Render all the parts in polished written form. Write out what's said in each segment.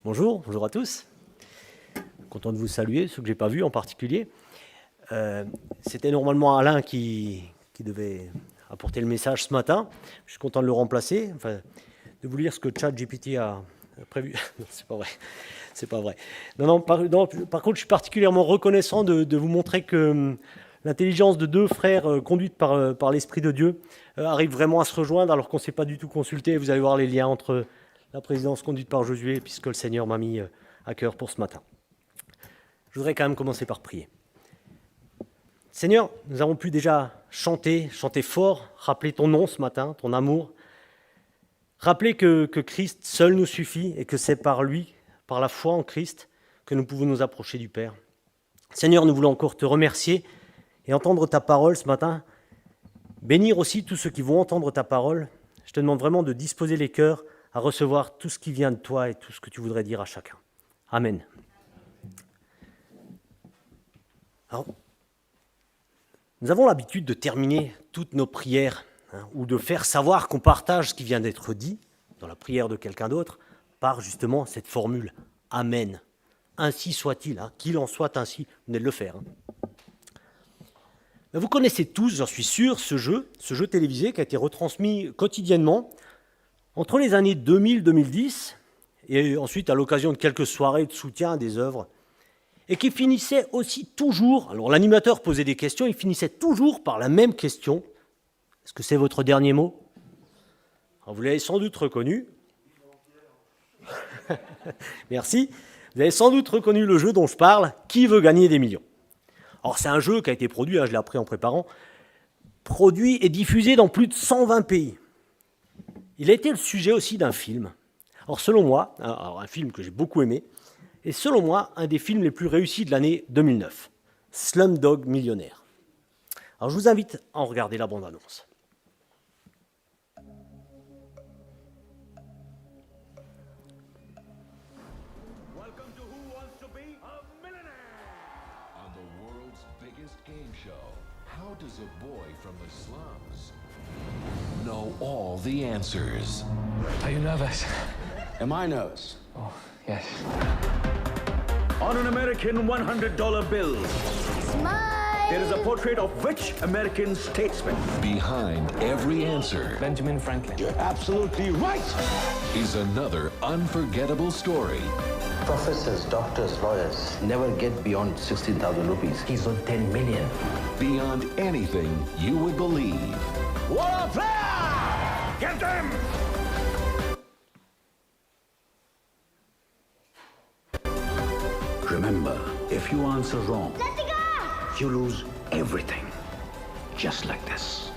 Bonjour à tous. Content de vous saluer, ceux que je n'ai pas vus en particulier. C'était normalement Alain qui devait apporter le message ce matin. Je suis content de le remplacer, de vous lire ce que ChatGPT a prévu. Non, c'est pas vrai. Non, par contre, je suis particulièrement reconnaissant de vous montrer que l'intelligence de deux frères conduite par l'Esprit de Dieu arrive vraiment à se rejoindre alors qu'on ne s'est pas du tout consulté. Vous allez voir les liens entre la présidence conduite par Josué, puisque le Seigneur m'a mis à cœur pour ce matin. Je voudrais quand même commencer par prier. Seigneur, nous avons pu déjà chanter fort, rappeler ton nom ce matin, ton amour, rappeler que Christ seul nous suffit et que c'est par lui, par la foi en Christ, que nous pouvons nous approcher du Père. Seigneur, nous voulons encore te remercier et entendre ta parole ce matin, bénir aussi tous ceux qui vont entendre ta parole. Je te demande vraiment de disposer les cœurs à recevoir tout ce qui vient de toi et tout ce que tu voudrais dire à chacun. Amen. Alors, nous avons l'habitude de terminer toutes nos prières ou de faire savoir qu'on partage ce qui vient d'être dit dans la prière de quelqu'un d'autre par justement cette formule « Amen ». Ainsi soit-il, qu'il en soit ainsi, vous venez de le faire. Mais vous connaissez tous, j'en suis sûr, ce jeu télévisé qui a été retransmis quotidiennement entre les années 2000-2010 et ensuite à l'occasion de quelques soirées de soutien à des œuvres, et qui finissait aussi toujours, alors l'animateur posait des questions, il finissait toujours par la même question. Est-ce que c'est votre dernier mot? Alors vous l'avez sans doute reconnu. Merci. Vous avez sans doute reconnu le jeu dont je parle, Qui veut gagner des millions? Alors c'est un jeu qui a été produit, je l'ai appris en préparant, produit et diffusé dans plus de 120 pays. Il a été le sujet aussi d'un film. Alors selon moi, un film que j'ai beaucoup aimé, et selon moi, un des films les plus réussis de l'année 2009, Slumdog Millionnaire. Alors je vous invite à en regarder la bande-annonce. Welcome to Who Wants to Be a Millionaire? On the world's biggest game show, how does a boy from the slums know all the answers? Are you nervous? Am I nervous? Oh, yes. On an American $100 bill, Smile! there is a portrait of which American statesman? Behind every answer Benjamin Franklin. You're absolutely right! is another unforgettable story. Professors, doctors, lawyers never get beyond 16,000 rupees. He's on 10 million. Beyond anything you would believe. What a player! Get them! Remember, if you answer wrong, Let it go! you lose everything. Just like this.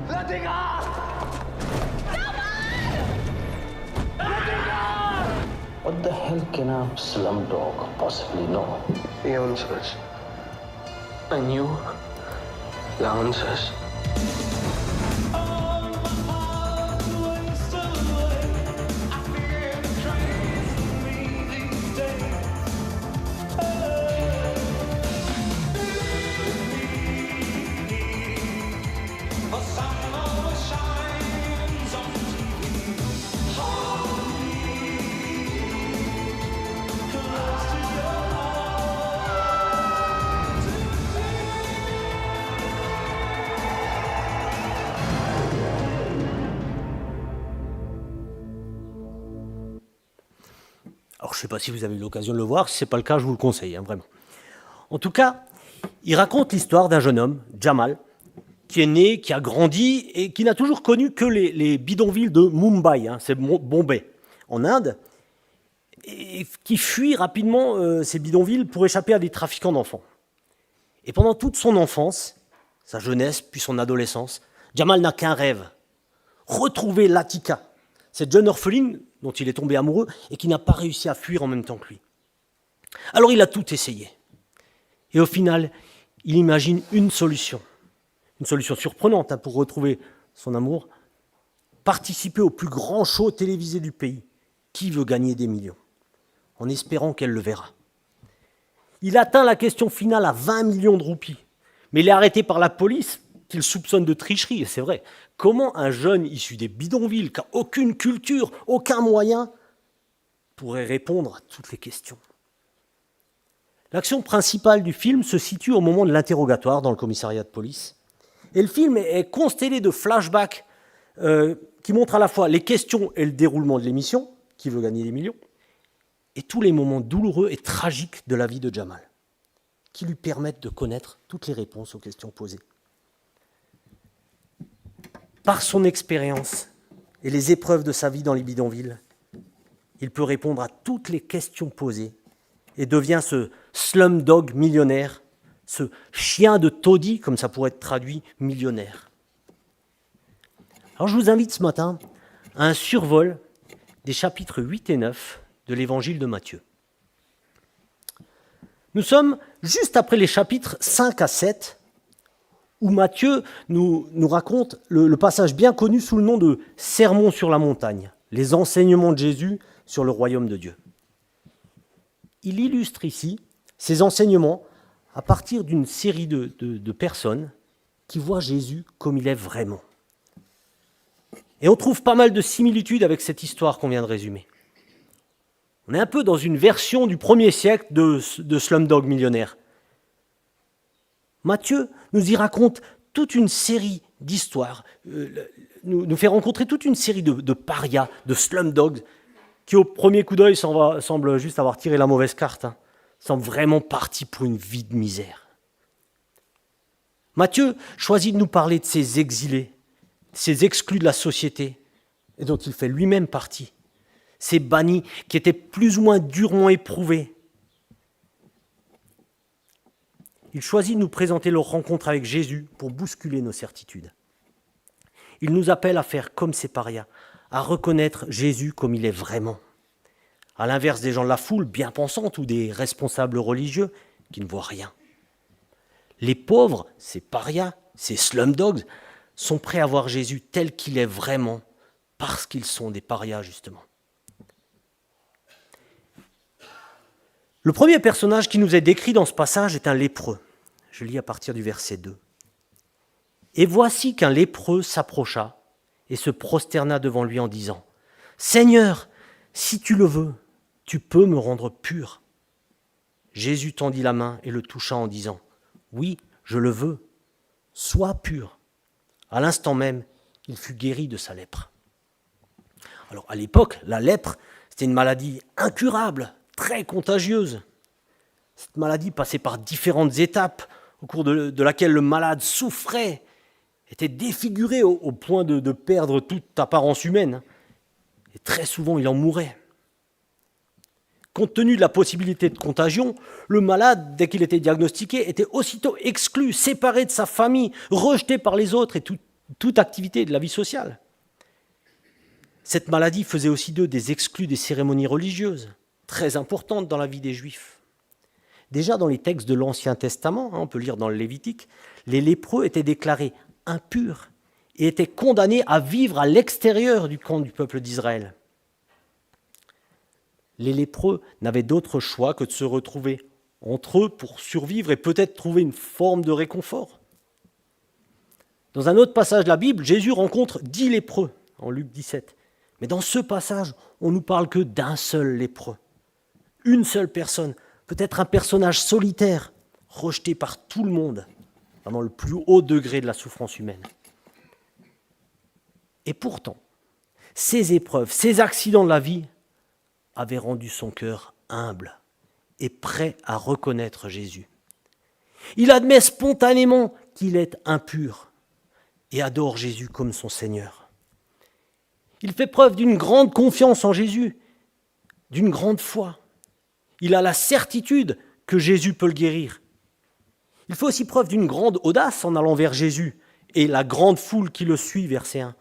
Letting off! What the hell can a slumdog possibly know? The answers. I knew the answers. Alors je ne sais pas si vous avez eu l'occasion de le voir, si ce n'est pas le cas, je vous le conseille, vraiment. En tout cas, il raconte l'histoire d'un jeune homme, Jamal, qui est né, qui a grandi et qui n'a toujours connu que les bidonvilles de Mumbai, c'est Bombay, en Inde, et qui fuit rapidement ces bidonvilles pour échapper à des trafiquants d'enfants. Et pendant toute son enfance, sa jeunesse, puis son adolescence, Jamal n'a qu'un rêve, retrouver Latika, cette jeune orpheline dont il est tombé amoureux et qui n'a pas réussi à fuir en même temps que lui. Alors il a tout essayé. Et au final, il imagine une solution surprenante pour retrouver son amour, participer au plus grand show télévisé du pays, Qui veut gagner des millions, en espérant qu'elle le verra. Il atteint la question finale à 20 millions de roupies, mais il est arrêté par la police qu'il soupçonne de tricherie, et c'est vrai. Comment un jeune issu des bidonvilles, qui n'a aucune culture, aucun moyen, pourrait répondre à toutes les questions. L'action principale du film se situe au moment de l'interrogatoire dans le commissariat de police. Et le film est constellé de flashbacks qui montrent à la fois les questions et le déroulement de l'émission, qui veut gagner des millions, et tous les moments douloureux et tragiques de la vie de Jamal, qui lui permettent de connaître toutes les réponses aux questions posées. Par son expérience et les épreuves de sa vie dans les bidonvilles, il peut répondre à toutes les questions posées et devient ce slumdog millionnaire, ce chien de taudis, comme ça pourrait être traduit, millionnaire. Alors je vous invite ce matin à un survol des chapitres 8 et 9 de l'évangile de Matthieu. Nous sommes juste après les chapitres 5 à 7, où Matthieu nous raconte le passage bien connu sous le nom de « Sermon sur la montagne », les enseignements de Jésus sur le royaume de Dieu. Il illustre ici ces enseignements à partir d'une série de personnes qui voient Jésus comme il est vraiment. Et on trouve pas mal de similitudes avec cette histoire qu'on vient de résumer. On est un peu dans une version du 1er siècle de Slumdog Millionnaire. Matthieu nous y raconte toute une série d'histoires, nous fait rencontrer toute une série de parias, de slumdogs, qui au premier coup d'œil semblent juste avoir tiré la mauvaise carte, semblent vraiment partis pour une vie de misère. Matthieu choisit de nous parler de ces exilés, ces exclus de la société, et dont il fait lui-même partie, ces bannis qui étaient plus ou moins durement éprouvés. Il choisit de nous présenter leur rencontre avec Jésus pour bousculer nos certitudes. Il nous appelle à faire comme ces parias, à reconnaître Jésus comme il est vraiment. À l'inverse des gens de la foule, bien pensantes, ou des responsables religieux qui ne voient rien. Les pauvres, ces parias, ces slumdogs, sont prêts à voir Jésus tel qu'il est vraiment, parce qu'ils sont des parias, justement. Le premier personnage qui nous est décrit dans ce passage est un lépreux. Je lis à partir du verset 2. « Et voici qu'un lépreux s'approcha et se prosterna devant lui en disant « Seigneur, si tu le veux, tu peux me rendre pur. » Jésus tendit la main et le toucha en disant « Oui, je le veux, sois pur. » À l'instant même, il fut guéri de sa lèpre. Alors à l'époque, la lèpre, c'était une maladie incurable, très contagieuse. Cette maladie passait par différentes étapes au cours de laquelle le malade souffrait, était défiguré au point de perdre toute apparence humaine. Et très souvent, il en mourait. Compte tenu de la possibilité de contagion, le malade, dès qu'il était diagnostiqué, était aussitôt exclu, séparé de sa famille, rejeté par les autres et toute activité de la vie sociale. Cette maladie faisait aussi d'eux des exclus des cérémonies religieuses, très importantes dans la vie des Juifs. Déjà dans les textes de l'Ancien Testament, on peut lire dans le Lévitique, les lépreux étaient déclarés impurs et étaient condamnés à vivre à l'extérieur du camp du peuple d'Israël. Les lépreux n'avaient d'autre choix que de se retrouver entre eux pour survivre et peut-être trouver une forme de réconfort. Dans un autre passage de la Bible, Jésus rencontre 10 lépreux, en Luc 17. Mais dans ce passage, on ne nous parle que d'un seul lépreux. Une seule personne, peut-être un personnage solitaire, rejeté par tout le monde, dans le plus haut degré de la souffrance humaine. Et pourtant, ces épreuves, ces accidents de la vie avaient rendu son cœur humble et prêt à reconnaître Jésus. Il admet spontanément qu'il est impur et adore Jésus comme son Seigneur. Il fait preuve d'une grande confiance en Jésus, d'une grande foi. Il a la certitude que Jésus peut le guérir. Il fait aussi preuve d'une grande audace en allant vers Jésus et la grande foule qui le suit, verset 1.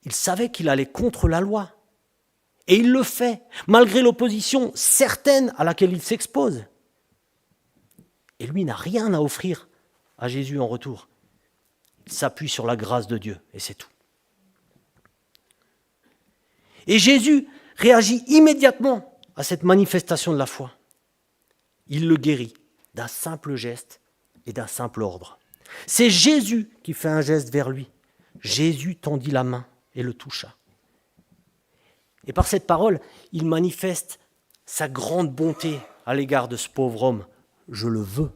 Il savait qu'il allait contre la loi. Et il le fait, malgré l'opposition certaine à laquelle il s'expose. Et lui n'a rien à offrir à Jésus en retour. Il s'appuie sur la grâce de Dieu, et c'est tout. Et Jésus réagit immédiatement à cette manifestation de la foi. Il le guérit d'un simple geste et d'un simple ordre. C'est Jésus qui fait un geste vers lui. Jésus tendit la main et le toucha. Et par cette parole, il manifeste sa grande bonté à l'égard de ce pauvre homme. Je le veux.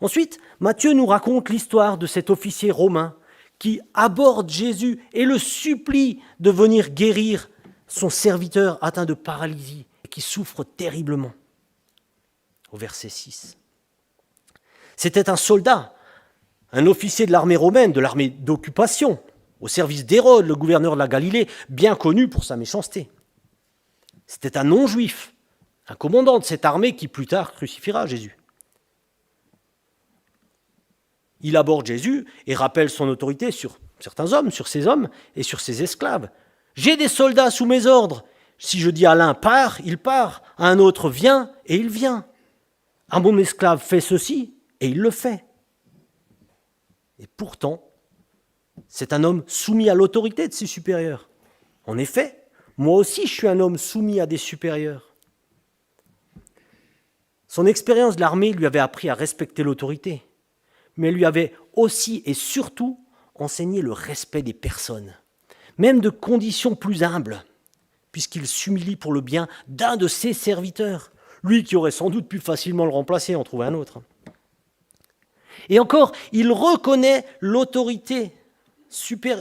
Ensuite, Matthieu nous raconte l'histoire de cet officier romain qui aborde Jésus et le supplie de venir guérir son serviteur atteint de paralysie et qui souffre terriblement. Au verset 6. C'était un soldat, un officier de l'armée romaine, de l'armée d'occupation, au service d'Hérode, le gouverneur de la Galilée, bien connu pour sa méchanceté. C'était un non-juif, un commandant de cette armée qui plus tard crucifiera Jésus. Il aborde Jésus et rappelle son autorité sur certains hommes, sur ses hommes et sur ses esclaves. « J'ai des soldats sous mes ordres. Si je dis à l'un pars, il part. À un autre viens, et il vient. Un bon esclave fait ceci, et il le fait. » Et pourtant, c'est un homme soumis à l'autorité de ses supérieurs. En effet, moi aussi je suis un homme soumis à des supérieurs. Son expérience de l'armée lui avait appris à respecter l'autorité, mais elle lui avait aussi et surtout enseigné le respect des personnes, même de conditions plus humbles, puisqu'il s'humilie pour le bien d'un de ses serviteurs, lui qui aurait sans doute pu facilement le remplacer, en trouver un autre. Et encore, il reconnaît l'autorité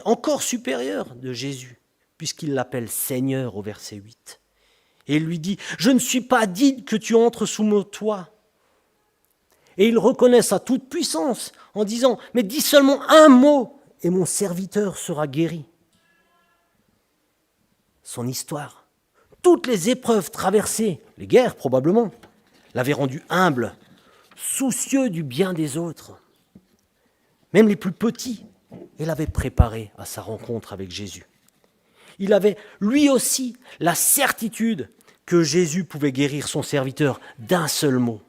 encore supérieure de Jésus, puisqu'il l'appelle Seigneur au verset 8. Et il lui dit « Je ne suis pas digne que tu entres sous mon toit ». Et il reconnaît sa toute-puissance en disant « Mais dis seulement un mot et mon serviteur sera guéri ». Son histoire, toutes les épreuves traversées, les guerres probablement, l'avaient rendu humble, soucieux du bien des autres. Même les plus petits, il l'avait préparé à sa rencontre avec Jésus. Il avait lui aussi la certitude que Jésus pouvait guérir son serviteur d'un seul mot,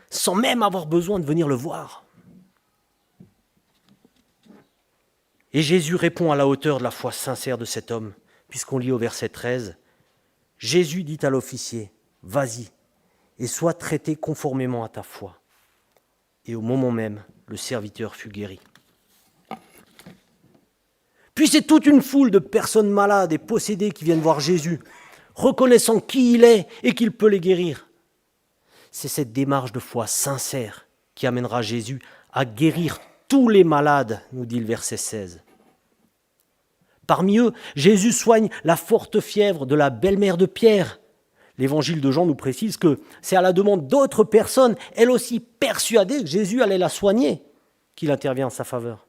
sans même avoir besoin de venir le voir. Et Jésus répond à la hauteur de la foi sincère de cet homme, puisqu'on lit au verset 13, « Jésus dit à l'officier, « Vas-y, et sois traité conformément à ta foi. » Et au moment même, le serviteur fut guéri. Puis c'est toute une foule de personnes malades et possédées qui viennent voir Jésus, reconnaissant qui il est et qu'il peut les guérir. C'est cette démarche de foi sincère qui amènera Jésus à guérir tous les malades, nous dit le verset 16. Parmi eux, Jésus soigne la forte fièvre de la belle-mère de Pierre. L'évangile de Jean nous précise que c'est à la demande d'autres personnes, elles aussi persuadées que Jésus allait la soigner, qu'il intervient en sa faveur.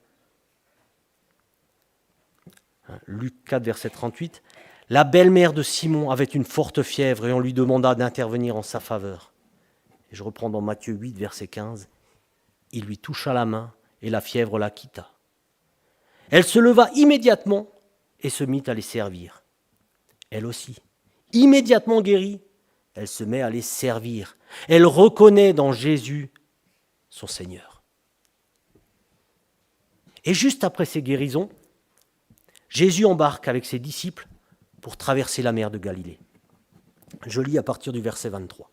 Luc 4, verset 38. La belle-mère de Simon avait une forte fièvre et on lui demanda d'intervenir en sa faveur. Et je reprends dans Matthieu 8, verset 15. Il lui toucha la main et la fièvre la quitta. Elle se leva immédiatement et se mit à les servir. Elle aussi, immédiatement guérie, elle se met à les servir. Elle reconnaît dans Jésus son Seigneur. Et juste après ces guérisons, Jésus embarque avec ses disciples pour traverser la mer de Galilée. Je lis à partir du verset 23.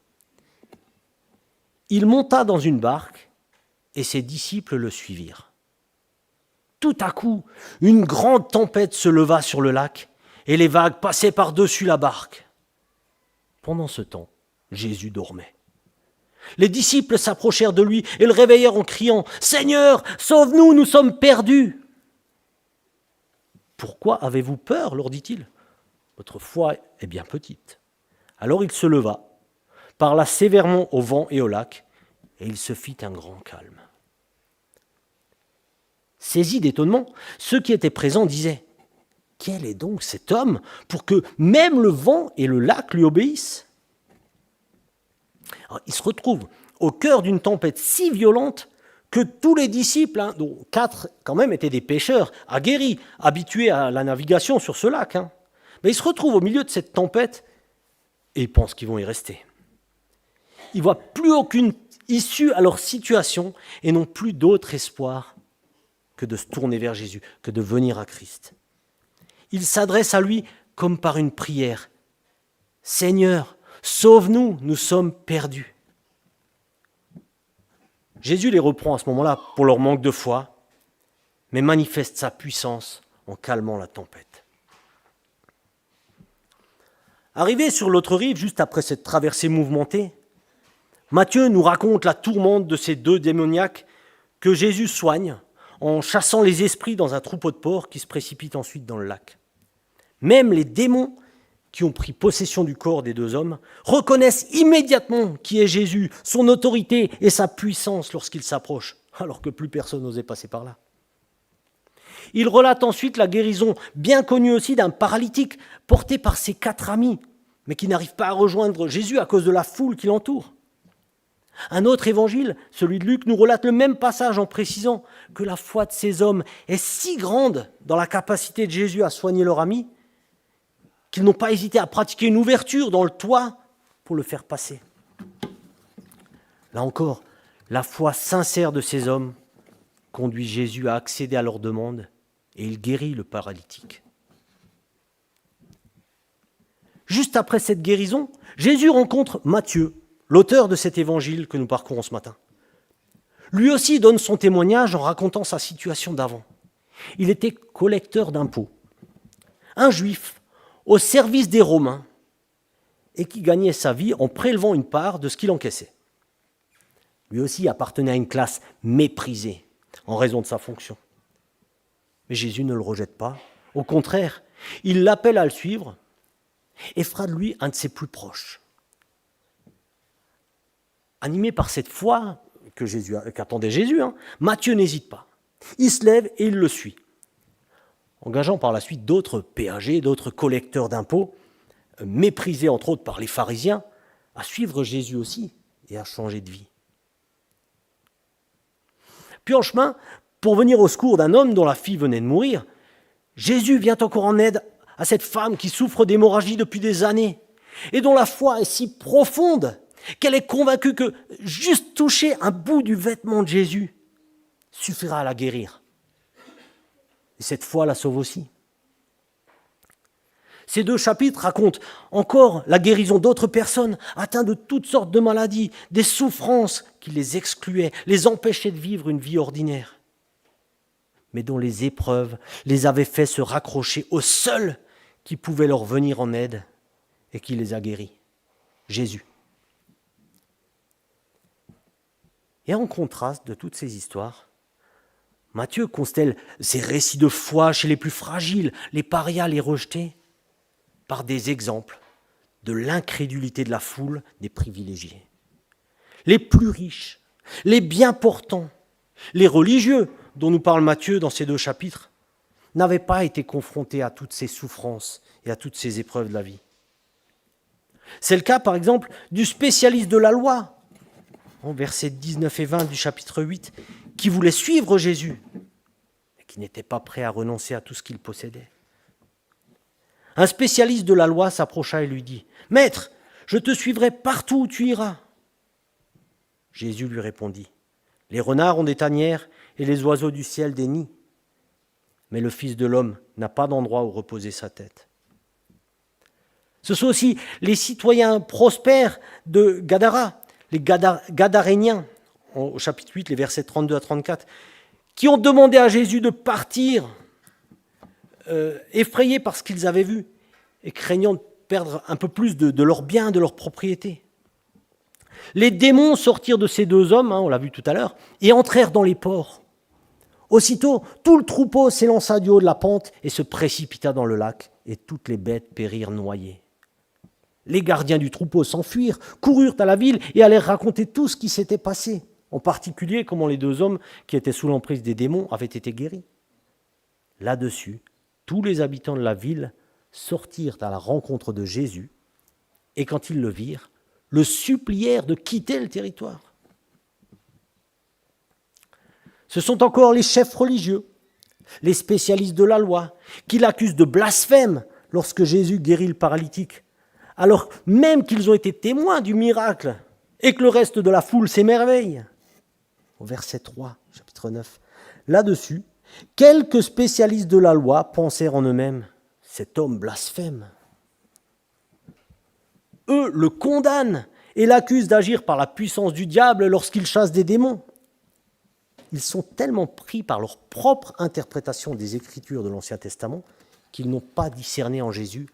Il monta dans une barque et ses disciples le suivirent. Tout à coup, une grande tempête se leva sur le lac et les vagues passaient par-dessus la barque. Pendant ce temps, Jésus dormait. Les disciples s'approchèrent de lui et le réveillèrent en criant « Seigneur, sauve-nous, nous sommes perdus !» « Pourquoi avez-vous peur ?» leur dit-il. « Votre foi est bien petite. » Alors il se leva, parla sévèrement au vent et au lac, et il se fit un grand calme. Saisis d'étonnement, ceux qui étaient présents disaient « Quel est donc cet homme pour que même le vent et le lac lui obéissent ?» Alors, il se retrouve au cœur d'une tempête si violente que tous les disciples, dont 4 quand même étaient des pêcheurs, aguerris, habitués à la navigation sur ce lac, mais ils se retrouvent au milieu de cette tempête et ils pensent qu'ils vont y rester. Ils ne voient plus aucune issue à leur situation et n'ont plus d'autre espoir que de se tourner vers Jésus, que de venir à Christ. Ils s'adressent à lui comme par une prière. « Seigneur, sauve-nous, nous sommes perdus. » Jésus les reprend à ce moment-là pour leur manque de foi, mais manifeste sa puissance en calmant la tempête. Arrivé sur l'autre rive, juste après cette traversée mouvementée, Matthieu nous raconte la tourmente de ces deux démoniaques que Jésus soigne en chassant les esprits dans un troupeau de porcs qui se précipitent ensuite dans le lac. Même les démons qui ont pris possession du corps des deux hommes reconnaissent immédiatement qui est Jésus, son autorité et sa puissance lorsqu'il s'approche, alors que plus personne n'osait passer par là. Il relate ensuite la guérison, bien connue aussi, d'un paralytique porté par ses 4 amis, mais qui n'arrive pas à rejoindre Jésus à cause de la foule qui l'entoure. Un autre évangile, celui de Luc, nous relate le même passage en précisant que la foi de ces hommes est si grande dans la capacité de Jésus à soigner leur ami qu'ils n'ont pas hésité à pratiquer une ouverture dans le toit pour le faire passer. Là encore, la foi sincère de ces hommes conduit Jésus à accéder à leur demande et il guérit le paralytique. Juste après cette guérison, Jésus rencontre Matthieu, l'auteur de cet évangile que nous parcourons ce matin. Lui aussi donne son témoignage en racontant sa situation d'avant. Il était collecteur d'impôts, un juif au service des Romains et qui gagnait sa vie en prélevant une part de ce qu'il encaissait. Lui aussi appartenait à une classe méprisée en raison de sa fonction. Mais Jésus ne le rejette pas. Au contraire, il l'appelle à le suivre et fera de lui un de ses plus proches. Animé par cette foi qu'attendait Jésus, Matthieu n'hésite pas. Il se lève et il le suit, engageant par la suite d'autres péagers, d'autres collecteurs d'impôts, méprisés entre autres par les pharisiens, à suivre Jésus aussi et à changer de vie. Puis en chemin, pour venir au secours d'un homme dont la fille venait de mourir, Jésus vient encore en aide à cette femme qui souffre d'hémorragie depuis des années et dont la foi est si profonde qu'elle est convaincue que juste toucher un bout du vêtement de Jésus suffira à la guérir. Et cette foi la sauve aussi. Ces 2 chapitres racontent encore la guérison d'autres personnes atteintes de toutes sortes de maladies, des souffrances qui les excluaient, les empêchaient de vivre une vie ordinaire, mais dont les épreuves les avaient fait se raccrocher au seul qui pouvait leur venir en aide et qui les a guéris, Jésus. Et en contraste de toutes ces histoires, Matthieu constelle ces récits de foi chez les plus fragiles, les parias, les rejetés, par des exemples de l'incrédulité de la foule des privilégiés. Les plus riches, les bien portants, les religieux dont nous parle Matthieu dans ces 2 chapitres, n'avaient pas été confrontés à toutes ces souffrances et à toutes ces épreuves de la vie. C'est le cas, par exemple, du spécialiste de la loi, en versets 19 et 20 du chapitre 8, qui voulait suivre Jésus, mais qui n'était pas prêt à renoncer à tout ce qu'il possédait. Un spécialiste de la loi s'approcha et lui dit « Maître, je te suivrai partout où tu iras. » Jésus lui répondit « Les renards ont des tanières et les oiseaux du ciel des nids, mais le Fils de l'homme n'a pas d'endroit où reposer sa tête. » Ce sont aussi les citoyens prospères de Gadara, les Gadaréniens, au chapitre 8, les versets 32 à 34, qui ont demandé à Jésus de partir, effrayés par ce qu'ils avaient vu et craignant de perdre un peu plus de leurs biens, de leurs propriétés. Les démons sortirent de ces 2 hommes, on l'a vu tout à l'heure, et entrèrent dans les ports. Aussitôt, tout le troupeau s'élança du haut de la pente et se précipita dans le lac, et toutes les bêtes périrent noyées. Les gardiens du troupeau s'enfuirent, coururent à la ville et allèrent raconter tout ce qui s'était passé, en particulier comment les 2 hommes qui étaient sous l'emprise des démons avaient été guéris. Là-dessus, tous les habitants de la ville sortirent à la rencontre de Jésus et quand ils le virent, le supplièrent de quitter le territoire. Ce sont encore les chefs religieux, les spécialistes de la loi, qui l'accusent de blasphème lorsque Jésus guérit le paralytique, alors même qu'ils ont été témoins du miracle et que le reste de la foule s'émerveille. Au verset 3, chapitre 9, là-dessus, quelques spécialistes de la loi pensèrent en eux-mêmes « Cet homme blasphème ». Eux le condamnent et l'accusent d'agir par la puissance du diable lorsqu'il chasse des démons. ils sont tellement pris par leur propre interprétation des Écritures de l'Ancien Testament qu'ils n'ont pas discerné en Jésus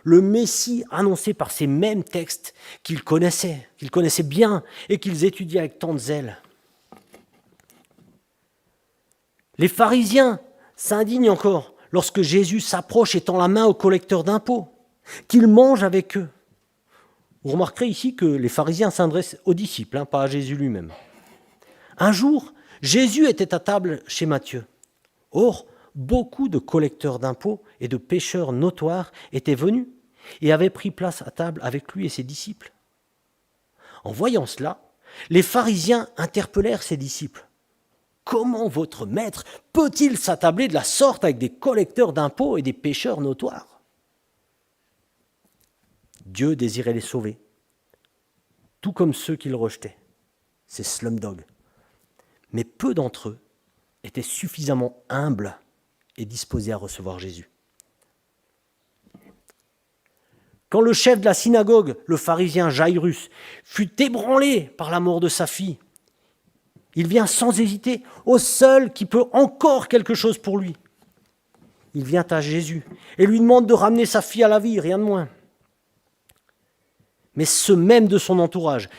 le Messie annoncé par ces mêmes textes qu'ils connaissaient bien et qu'ils étudiaient avec tant de zèle. Les pharisiens s'indignent encore lorsque Jésus s'approche et tend la main aux collecteurs d'impôts, qu'il mange avec eux. Vous remarquerez ici que les pharisiens s'adressent aux disciples, pas à Jésus lui-même. Un jour, Jésus était à table chez Matthieu. Or, beaucoup de collecteurs d'impôts et de pécheurs notoires étaient venus et avaient pris place à table avec lui et ses disciples. En voyant cela, les pharisiens interpellèrent ses disciples. « Comment votre maître peut-il s'attabler de la sorte avec des collecteurs d'impôts et des pécheurs notoires ?» Dieu désirait les sauver, tout comme ceux qu'il rejetait, ces slumdogs. Mais peu d'entre eux étaient suffisamment humbles et disposés à recevoir Jésus. Quand le chef de la synagogue, le pharisien Jairus, fut ébranlé par la mort de sa fille, il vient sans hésiter au seul qui peut encore quelque chose pour lui. Il vient à Jésus et lui demande de ramener sa fille à la vie, rien de moins. Mais ceux même de son entourage,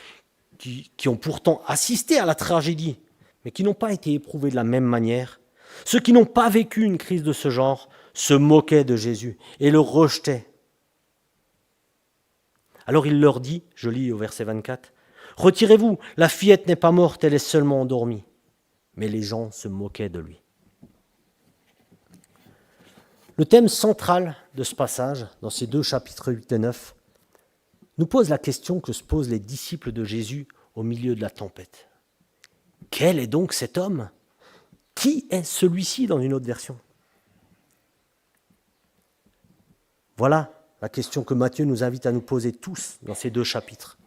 qui ont pourtant assisté à la tragédie, mais qui n'ont pas été éprouvés de la même manière, ceux qui n'ont pas vécu une crise de ce genre, se moquaient de Jésus et le rejetaient. Alors il leur dit, je lis au verset 24, « Retirez-vous, la fillette n'est pas morte, elle est seulement endormie. » Mais les gens se moquaient de lui. Le thème central de ce passage, dans ces deux chapitres 8 et 9, nous pose la question que se posent les disciples de Jésus au milieu de la tempête. Quel est donc cet homme ? Qui est celui-ci dans une autre version ? Voilà la question que Matthieu nous invite à nous poser tous dans ces deux chapitres.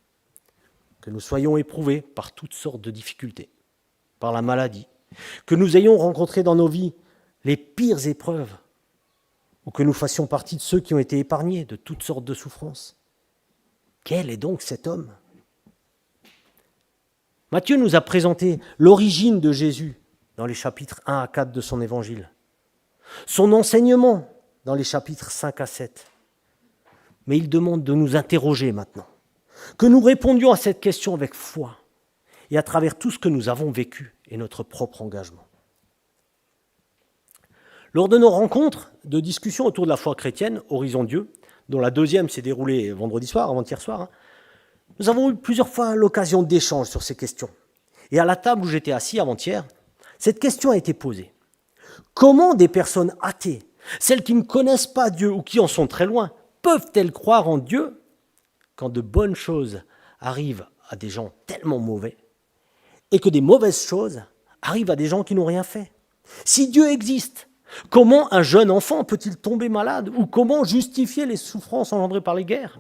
Que nous soyons éprouvés par toutes sortes de difficultés, par la maladie, que nous ayons rencontré dans nos vies les pires épreuves, ou que nous fassions partie de ceux qui ont été épargnés de toutes sortes de souffrances. Quel est donc cet homme ? Matthieu nous a présenté l'origine de Jésus dans les chapitres 1 à 4 de son évangile, son enseignement dans les chapitres 5 à 7. Mais il demande de nous interroger maintenant, que nous répondions à cette question avec foi et à travers tout ce que nous avons vécu et notre propre engagement. Lors de nos rencontres de discussion autour de la foi chrétienne, Horizon Dieu, dont la deuxième s'est déroulée vendredi soir, avant-hier soir, nous avons eu plusieurs fois l'occasion d'échanger sur ces questions. Et à la table où j'étais assis avant-hier, cette question a été posée. Comment des personnes athées, celles qui ne connaissent pas Dieu ou qui en sont très loin, peuvent-elles croire en Dieu quand de bonnes choses arrivent à des gens tellement mauvais et que des mauvaises choses arrivent à des gens qui n'ont rien fait ? Si Dieu existe, comment un jeune enfant peut-il tomber malade ou comment justifier les souffrances engendrées par les guerres ?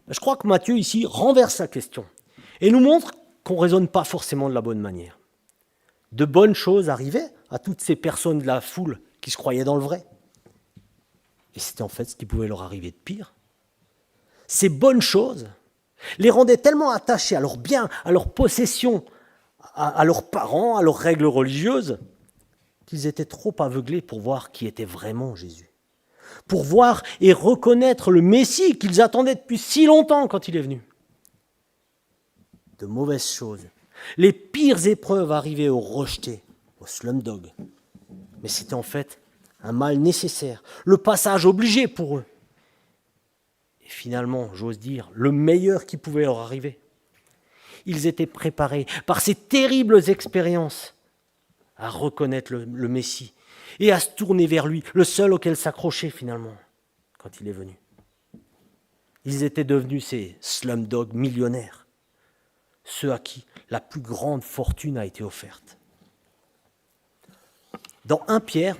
Je crois que Matthieu ici renverse la question et nous montre qu'on ne raisonne pas forcément de la bonne manière. De bonnes choses arrivaient à toutes ces personnes de la foule qui se croyaient dans le vrai. Et c'était en fait ce qui pouvait leur arriver de pire. Ces bonnes choses les rendaient tellement attachés à leurs biens, à leurs possessions, à leurs parents, à leurs règles religieuses, qu'ils étaient trop aveuglés pour voir qui était vraiment Jésus, pour voir et reconnaître le Messie qu'ils attendaient depuis si longtemps quand il est venu. De mauvaises choses, les pires épreuves arrivaient aux rejetés, aux slumdogs. Mais c'était en fait un mal nécessaire, le passage obligé pour eux. Et finalement, j'ose dire, le meilleur qui pouvait leur arriver. Ils étaient préparés par ces terribles expériences à reconnaître le Messie et à se tourner vers lui, le seul auquel s'accrocher finalement, quand il est venu. Ils étaient devenus ces slumdogs millionnaires, ceux à qui la plus grande fortune a été offerte. Dans 1 Pierre,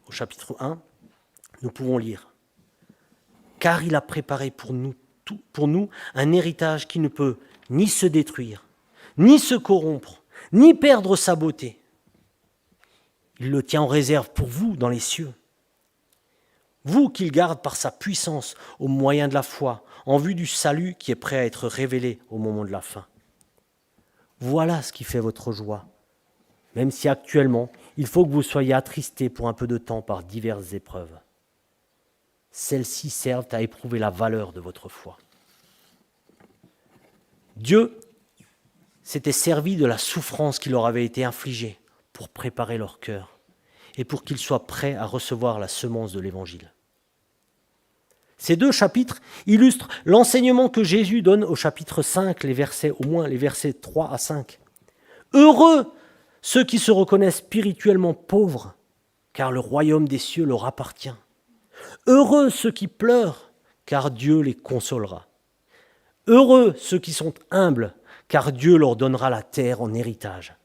au chapitre 1, nous pouvons lire « Car il a préparé pour nous un héritage qui ne peut ni se détruire, ni se corrompre, ni perdre sa beauté. Il le tient en réserve pour vous dans les cieux. Vous qu'il garde par sa puissance au moyen de la foi, en vue du salut qui est prêt à être révélé au moment de la fin. Voilà ce qui fait votre joie. Même si actuellement, il faut que vous soyez attristés pour un peu de temps par diverses épreuves. Celles-ci servent à éprouver la valeur de votre foi. Dieu s'était servi de la souffrance qui leur avait été infligée pour préparer leur cœur et pour qu'ils soient prêts à recevoir la semence de l'Évangile. Ces 2 chapitres illustrent l'enseignement que Jésus donne au chapitre 5, au moins les versets 3 à 5. Heureux ceux qui se reconnaissent spirituellement pauvres, car le royaume des cieux leur appartient. Heureux ceux qui pleurent, car Dieu les consolera. Heureux ceux qui sont humbles, car Dieu leur donnera la terre en héritage.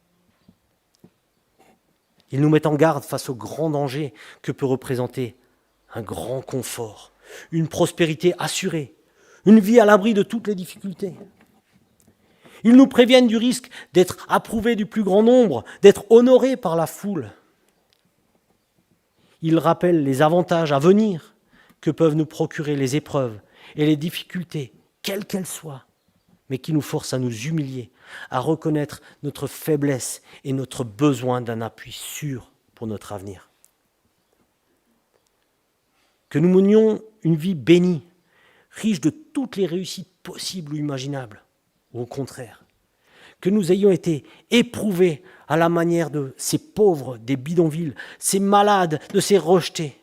Ils nous mettent en garde face au grand danger que peut représenter un grand confort, une prospérité assurée, une vie à l'abri de toutes les difficultés. Ils nous préviennent du risque d'être approuvés du plus grand nombre, d'être honorés par la foule. Ils rappellent les avantages à venir que peuvent nous procurer les épreuves et les difficultés, quelles qu'elles soient, mais qui nous forcent à nous humilier, à reconnaître notre faiblesse et notre besoin d'un appui sûr pour notre avenir. Que nous menions une vie bénie, riche de toutes les réussites possibles ou imaginables, ou au contraire, que nous ayons été éprouvés à la manière de ces pauvres des bidonvilles, ces malades de ces rejetés.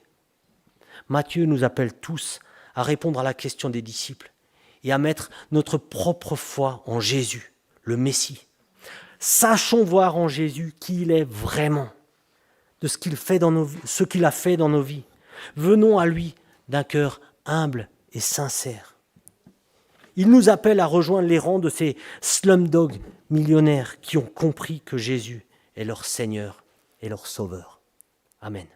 Matthieu nous appelle tous à répondre à la question des disciples et à mettre notre propre foi en Jésus, le Messie. Sachons voir en Jésus qui il est vraiment, de ce qu'il fait dans nos vies, ce qu'il a fait dans nos vies. Venons à lui d'un cœur humble et sincère. Il nous appelle à rejoindre les rangs de ces slumdogs millionnaires qui ont compris que Jésus est leur Seigneur et leur Sauveur. Amen.